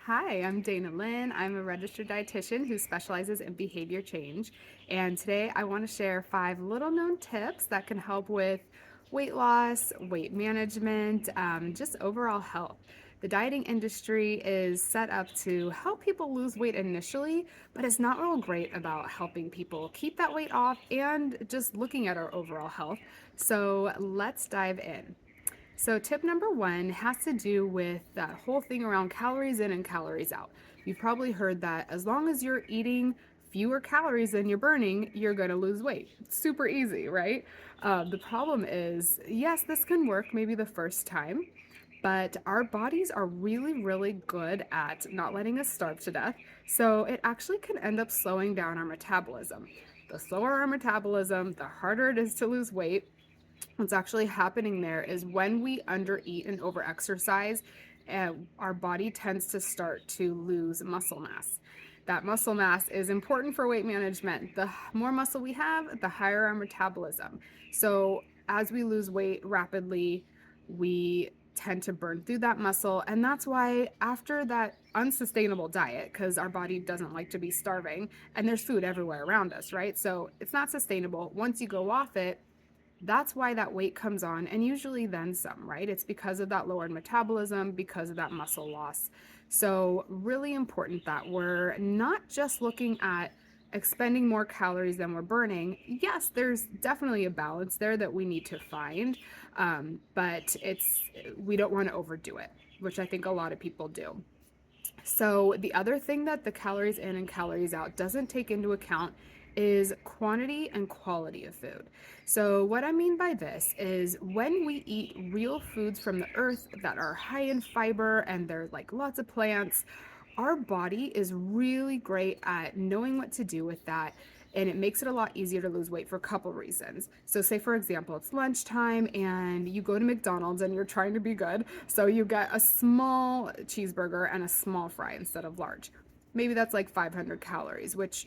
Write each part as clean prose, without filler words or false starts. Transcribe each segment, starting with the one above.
Hi, I'm Dana Lynn. I'm a registered dietitian who specializes in behavior change. And today I want to share 5 little known tips that can help with weight loss, weight management, just overall health. The dieting industry is set up to help people lose weight initially, but it's not real great about helping people keep that weight off and just looking at our overall health. So let's dive in. So, tip number one has to do with that whole thing around calories in and calories out. You've probably heard that as long as you're eating fewer calories than you're burning, you're going to lose weight. It's super easy, right? The problem is, yes, this can work maybe the first time, but our bodies are really, really good at not letting us starve to death. So, it actually can end up slowing down our metabolism. The slower our metabolism, the harder it is to lose weight. What's actually happening there is when we undereat and overexercise, our body tends to start to lose muscle mass. That muscle mass is important for weight management. The more muscle we have, the higher our metabolism. So, as we lose weight rapidly, we tend to burn through that muscle. And that's why, after that unsustainable diet, because our body doesn't like to be starving and there's food everywhere around us, right? So, it's not sustainable. Once you go off it, that's why that weight comes on, and usually then some, right? It's because of that lowered metabolism, because of that muscle loss. So, really important that we're not just looking at expending more calories than we're burning. Yes, there's definitely a balance there that we need to find, but we don't want to overdo it, which I think a lot of people do. So, the other thing that the calories in and calories out doesn't take into account is quantity and quality of food. So, what I mean by this is when we eat real foods from the earth that are high in fiber and they're like lots of plants, our body is really great at knowing what to do with that, and it makes it a lot easier to lose weight for a couple reasons. So, say for example, it's lunchtime and you go to McDonald's and you're trying to be good, so you get a small cheeseburger and a small fry instead of large. Maybe that's like 500 calories, which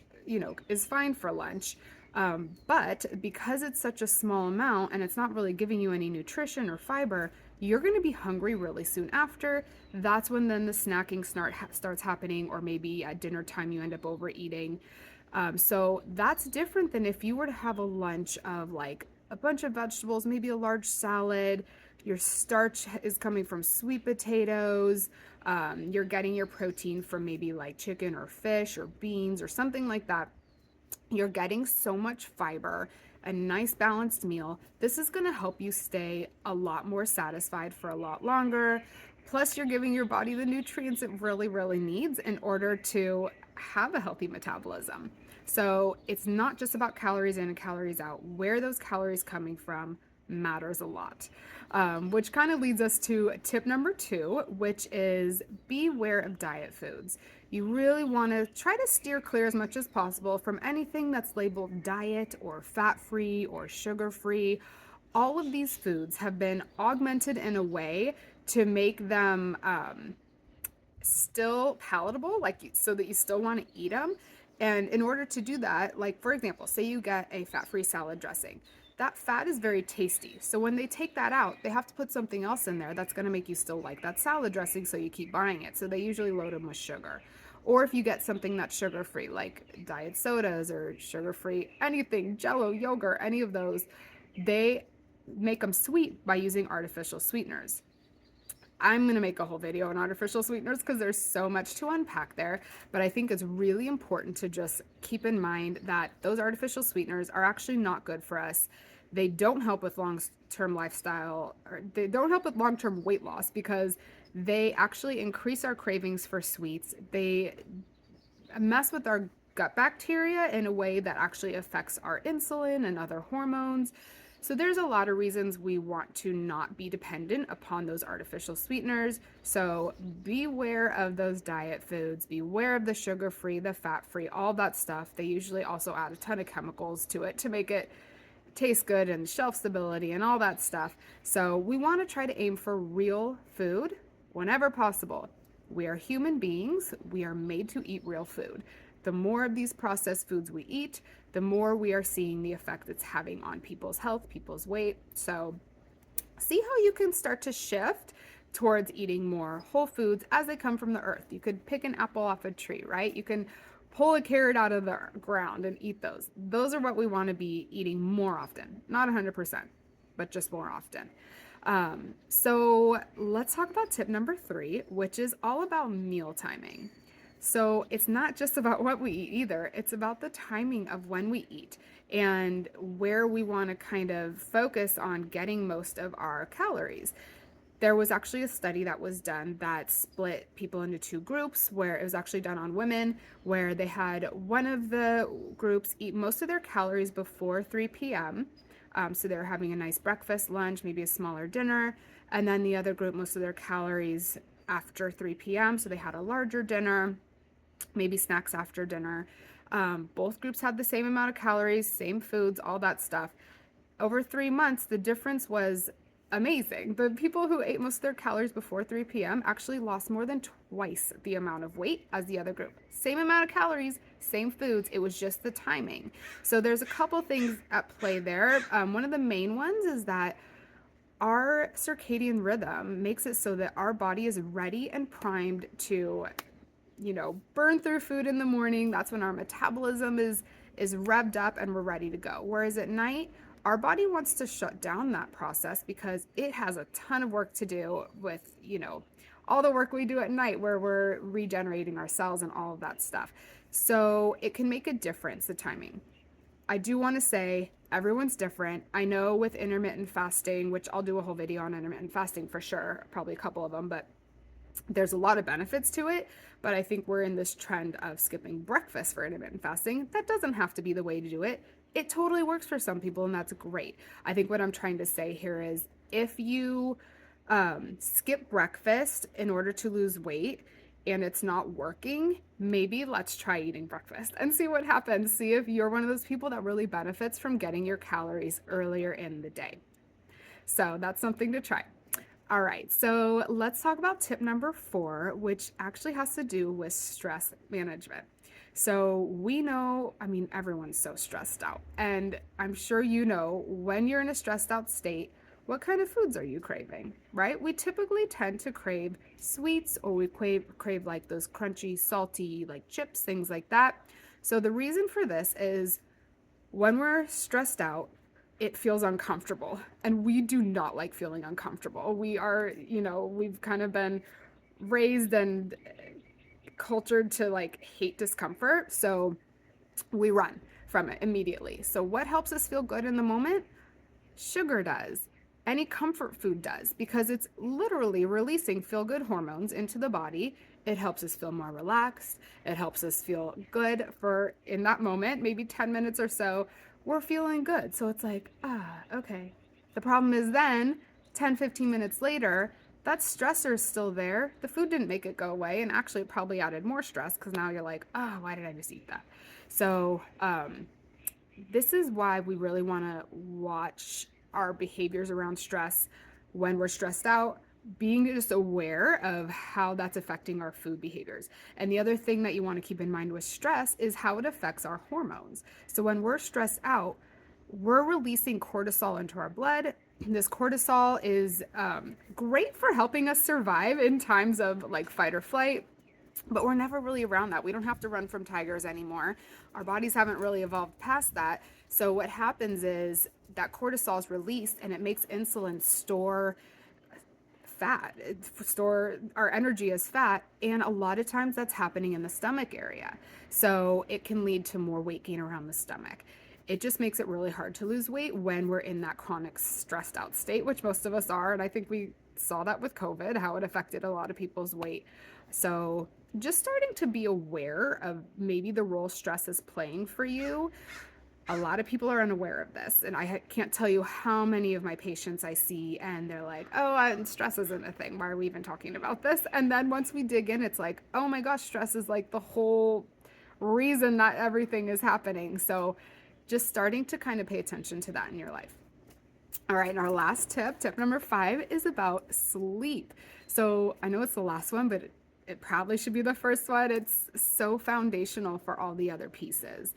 is fine for lunch. But because it's such a small amount and it's not really giving you any nutrition or fiber, you're going to be hungry really soon after. That's when then the snacking starts happening, or maybe at dinner time you end up overeating. So that's different than if you were to have a lunch of like a bunch of vegetables, maybe a large salad. Your starch is coming from sweet potatoes. You're getting your protein from maybe like chicken or fish or beans or something like that. You're getting so much fiber, a nice balanced meal. This is going to help you stay a lot more satisfied for a lot longer. Plus, you're giving your body the nutrients it really, really needs in order to have a healthy metabolism. So, it's not just about calories in and calories out. Where those calories coming from matters a lot. Which kind of leads us to tip number two, which is beware of diet foods. You really want to try to steer clear as much as possible from anything that's labeled diet or fat free or sugar free. All of these foods have been augmented in a way to make them still palatable, like so that you still want to eat them. And in order to do that, like for example, say you get a fat free salad dressing. That fat is very tasty. So when they take that out, they have to put something else in there that's going to make you still like that salad dressing, so you keep buying it. So they usually load them with sugar. Or if you get something that's sugar free, like diet sodas or sugar free anything, jello, yogurt, any of those, they make them sweet by using artificial sweeteners. I'm going to make a whole video on artificial sweeteners because there's so much to unpack there, but I think it's really important to just keep in mind that those artificial sweeteners are actually not good for us. They don't help with long-term lifestyle, or they don't help with long-term weight loss because they actually increase our cravings for sweets. They mess with our gut bacteria in a way that actually affects our insulin and other hormones. So there's a lot of reasons we want to not be dependent upon those artificial sweeteners. So beware of those diet foods, beware of the sugar-free, the fat-free, all that stuff. They usually also add a ton of chemicals to it to make it taste good and shelf stability and all that stuff. So we want to try to aim for real food whenever possible. We are human beings. We are made to eat real food. The more of these processed foods we eat, the more we are seeing the effect it's having on people's health, people's weight. So see how you can start to shift towards eating more whole foods as they come from the earth. You could pick an apple off a tree, right? You can pull a carrot out of the ground and eat those. Those are what we want to be eating more often. Not 100%, but just more often. So let's talk about tip number 3, which is all about meal timing. So it's not just about what we eat either, it's about the timing of when we eat and where we want to kind of focus on getting most of our calories. There was actually a study that was done that split people into 2 groups, where it was actually done on women, where they had one of the groups eat most of their calories before 3 p.m. So they're having a nice breakfast, lunch, maybe a smaller dinner. And then the other group, most of their calories after 3 p.m. So they had a larger dinner, maybe snacks after dinner. Both groups had the same amount of calories, same foods, all that stuff. Over 3 months, the difference was amazing. The people who ate most of their calories before 3 p.m. actually lost more than twice the amount of weight as the other group. Same amount of calories, same foods, it was just the timing. So there's a couple things at play there. One of the main ones is that our circadian rhythm makes it so that our body is ready and primed to, burn through food in the morning. That's when our metabolism is revved up and we're ready to go. Whereas at night, our body wants to shut down that process because it has a ton of work to do with, all the work we do at night where we're regenerating our cells and all of that stuff. So it can make a difference, the timing. I do want to say everyone's different. I know with intermittent fasting, which I'll do a whole video on intermittent fasting for sure, probably a couple of them, but there's a lot of benefits to it. But I think we're in this trend of skipping breakfast for intermittent fasting. That doesn't have to be the way to do it. It totally works for some people, and that's great. I think what I'm trying to say here is if you skip breakfast in order to lose weight and it's not working, maybe let's try eating breakfast and see what happens. See if you're one of those people that really benefits from getting your calories earlier in the day. So that's something to try. All right, so let's talk about tip number 4, which actually has to do with stress management. So we know, everyone's so stressed out, and I'm sure you know when you're in a stressed out state, what kind of foods are you craving, right? We typically tend to crave sweets, or we crave like those crunchy, salty, like chips, things like that. So the reason for this is when we're stressed out, it feels uncomfortable, and we do not like feeling uncomfortable. We are, we've kind of been raised and cultured to like hate discomfort, so we run from it immediately. So what helps us feel good in the moment? Sugar does. Any comfort food does, because it's literally releasing feel-good hormones into the body. It helps us feel more relaxed. It helps us feel good for in that moment, maybe 10 minutes or so, we're feeling good. So it's like, okay. The problem is then 10, 15 minutes later, that stressor is still there. The food didn't make it go away, and actually it probably added more stress because now you're like, why did I just eat that? So this is why we really want to watch our behaviors around stress when we're stressed out, being just aware of how that's affecting our food behaviors. And the other thing that you want to keep in mind with stress is how it affects our hormones. So when we're stressed out, we're releasing cortisol into our blood. This cortisol is great for helping us survive in times of like fight or flight, but we're never really around that. We don't have to run from tigers anymore. Our bodies haven't really evolved past that. So what happens is that cortisol is released, and it makes insulin store fat, store our energy as fat, and a lot of times that's happening in the stomach area. So it can lead to more weight gain around the stomach. It just makes it really hard to lose weight when we're in that chronic stressed out state, which most of us are. And I think we saw that with COVID, how it affected a lot of people's weight. So just starting to be aware of maybe the role stress is playing for you. A lot of people are unaware of this, and I can't tell you how many of my patients I see and they're like, stress isn't a thing. Why are we even talking about this? And then once we dig in, it's like, oh my gosh, stress is like the whole reason that everything is happening. So just starting to kind of pay attention to that in your life. All right, and our last tip number 5, is about sleep. So I know it's the last one, but it probably should be the first one. It's so foundational for all the other pieces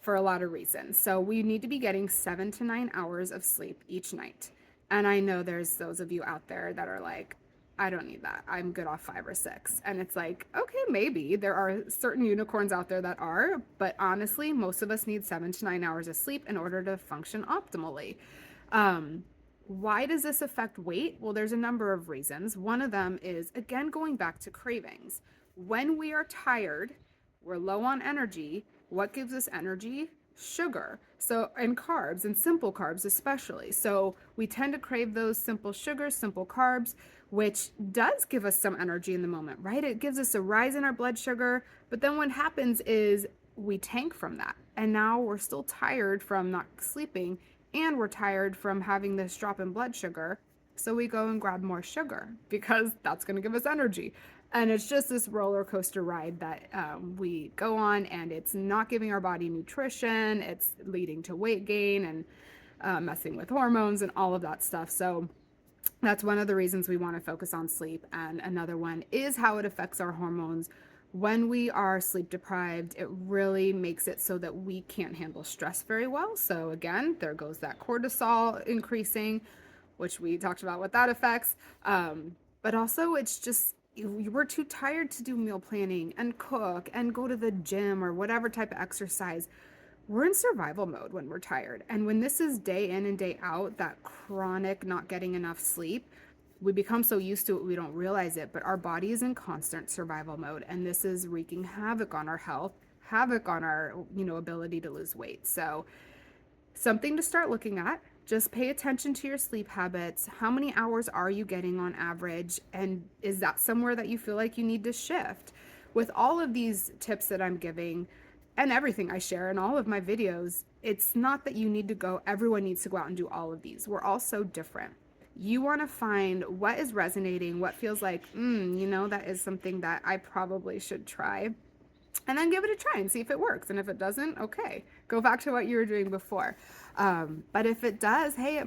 for a lot of reasons. So we need to be getting 7 to 9 hours of sleep each night. And I know there's those of you out there that are like, I don't need that. I'm good off 5 or 6. And it's like, okay, maybe there are certain unicorns out there that are, but honestly, most of us need 7 to 9 hours of sleep in order to function optimally. Um, why does this affect weight? Well, there's a number of reasons. One of them is, again, going back to cravings. When we are tired, we're low on energy. What gives us energy? Sugar. So, and carbs, and simple carbs especially. So, we tend to crave those simple sugars, simple carbs, which does give us some energy in the moment, right? It gives us a rise in our blood sugar. But then what happens is we tank from that. And now we're still tired from not sleeping, and we're tired from having this drop in blood sugar. So we go and grab more sugar because that's going to give us energy. And it's just this roller coaster ride that we go on, and it's not giving our body nutrition. It's leading to weight gain and messing with hormones and all of that stuff. So that's one of the reasons we want to focus on sleep. And another one is how it affects our hormones. When we are sleep deprived, it really makes it so that we can't handle stress very well. So again, there goes that cortisol increasing, which we talked about what that affects. But also it's just, we're too tired to do meal planning and cook and go to the gym or whatever type of exercise. We're in survival mode when we're tired. And when this is day in and day out, that chronic not getting enough sleep, we become so used to it we don't realize it, but our body is in constant survival mode, and this is wreaking havoc on our health, havoc on our, ability to lose weight. So something to start looking at. Just pay attention to your sleep habits. How many hours are you getting on average? And is that somewhere that you feel like you need to shift? With all of these tips that I'm giving and everything I share in all of my videos, it's not that you need to go, everyone needs to go out and do all of these. We're all so different. You want to find what is resonating, what feels like, that is something that I probably should try. And then give it a try and see if it works. And if it doesn't, okay, go back to what you were doing before. But if it does, hey, it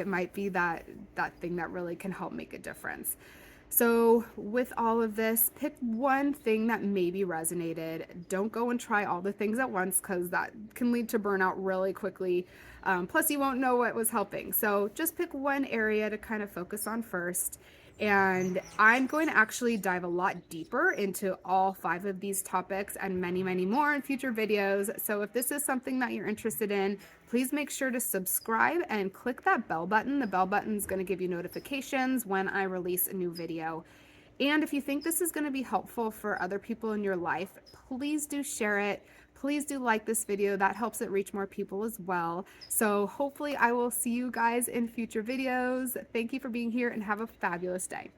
might be that thing that really can help make a difference. So with all of this, pick one thing that maybe resonated. Don't go and try all the things at once, because that can lead to burnout really quickly. Plus, you won't know what was helping. So just pick one area to kind of focus on first. And I'm going to actually dive a lot deeper into all 5 of these topics and many, many more in future videos. So if this is something that you're interested in, please make sure to subscribe and click that bell button. The bell button is going to give you notifications when I release a new video. And if you think this is going to be helpful for other people in your life, please do share it. Please do like this video. That helps it reach more people as well. So hopefully I will see you guys in future videos. Thank you for being here, and have a fabulous day.